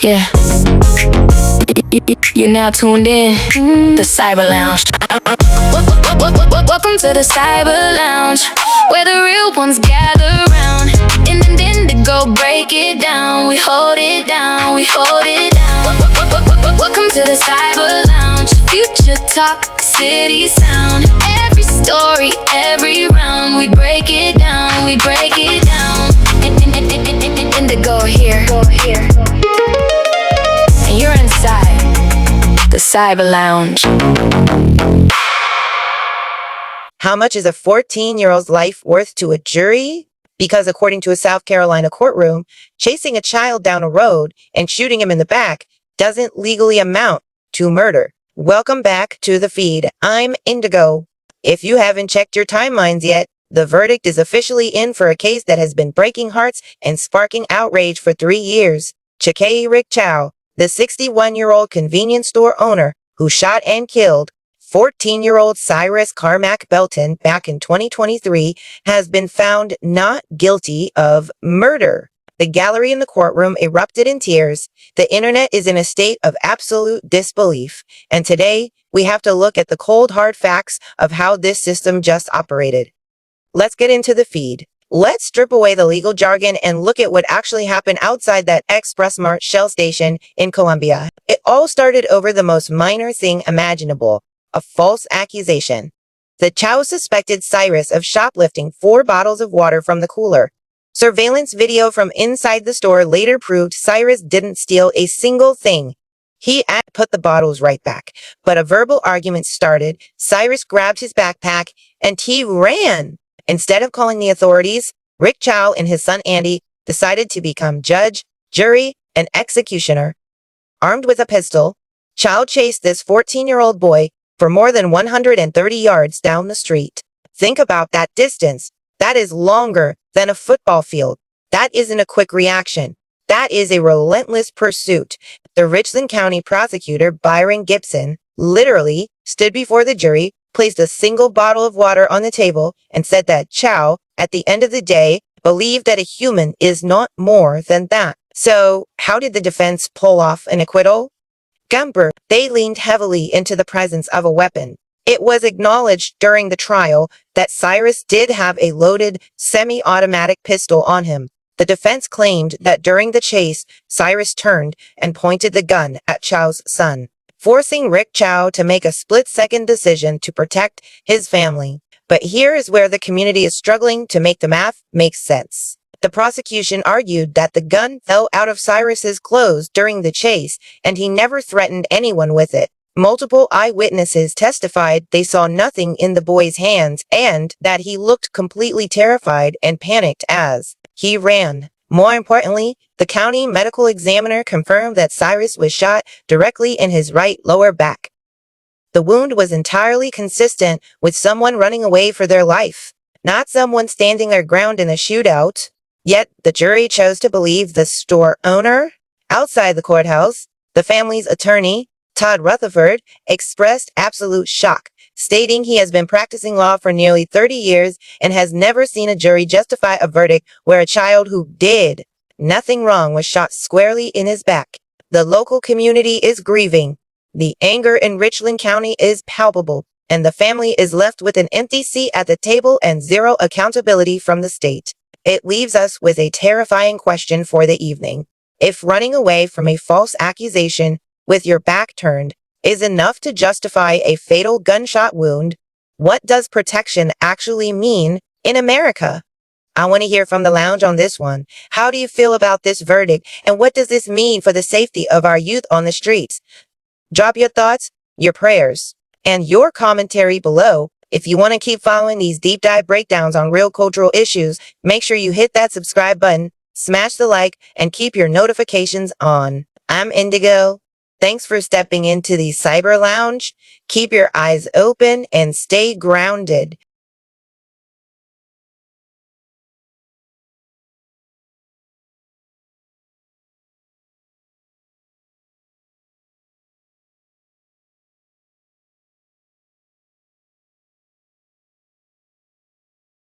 Yeah. You're now tuned in, the Cyber Lounge. Welcome to the Cyber Lounge, where the real ones gather round. In an Indigo, break it down. We hold it down, we hold it down. Welcome to the Cyber Lounge. Future talk, city sound. Every story, every round. We break it down, we break it down. Indigo here. And you're inside the Cyber Lounge. How much is a 14-year-old's life worth to a jury? Because according to a South Carolina courtroom, chasing a child down a road and shooting him in the back doesn't legally amount to murder. Welcome back to the feed. I'm Indigo. If you haven't checked your timelines yet, the verdict is officially in for a case that has been breaking hearts and sparking outrage for 3 years. Rick Chow, the 61-year-old convenience store owner who shot and killed 14-year-old Cyrus Carmack Belton back in 2023, has been found not guilty of murder. The gallery in the courtroom erupted in tears. The internet is in a state of absolute disbelief. And today, we have to look at the cold, hard facts of how this system just operated. Let's get into the feed. Let's strip away the legal jargon and look at what actually happened outside that Express Mart Shell station in Colombia. It all started over the most minor thing imaginable. A false accusation. The Chow suspected Cyrus of shoplifting 4 bottles of water from the cooler. Surveillance video from inside the store later proved Cyrus didn't steal a single thing. He put the bottles right back. But a verbal argument started. Cyrus grabbed his backpack and he ran. Instead of calling the authorities, Rick Chow and his son Andy decided to become judge, jury, and executioner. Armed with a pistol, Chow chased this 14-year-old boy for more than 130 yards down the street. Think about that distance. That is longer than a football field. That isn't a quick reaction. That is a relentless pursuit. The Richland County prosecutor, Byron Gibson, literally stood before the jury, placed a single bottle of water on the table, and said that Chow, at the end of the day, believed that a human is not more than that. So, how did the defense pull off an acquittal? Gumper, they leaned heavily into the presence of a weapon. It was acknowledged during the trial that Cyrus did have a loaded semi-automatic pistol on him. The defense claimed that during the chase, Cyrus turned and pointed the gun at Chow's son, forcing Rick Chow to make a split-second decision to protect his family. But here is where the community is struggling to make the math make sense. The prosecution argued that the gun fell out of Cyrus's clothes during the chase, and he never threatened anyone with it. Multiple eyewitnesses testified they saw nothing in the boy's hands and that he looked completely terrified and panicked as he ran. More importantly, the county medical examiner confirmed that Cyrus was shot directly in his right lower back. The wound was entirely consistent with someone running away for their life, not someone standing their ground in a shootout. Yet, the jury chose to believe the store owner. Outside the courthouse, the family's attorney, Todd Rutherford, expressed absolute shock, stating he has been practicing law for nearly 30 years and has never seen a jury justify a verdict where a child who did nothing wrong was shot squarely in his back. The local community is grieving. The anger in Richland County is palpable, and the family is left with an empty seat at the table and zero accountability from the state. It leaves us with a terrifying question for the evening. If running away from a false accusation with your back turned is enough to justify a fatal gunshot wound, what does protection actually mean in America? I want to hear from the lounge on this one. How do you feel about this verdict, and what does this mean for the safety of our youth on the streets? Drop your thoughts, your prayers, and your commentary below. If you want to keep following these deep dive breakdowns on real cultural issues, make sure you hit that subscribe button, smash the like, and keep your notifications on. I'm Indigo. Thanks for stepping into the Cyber Lounge. Keep your eyes open and stay grounded.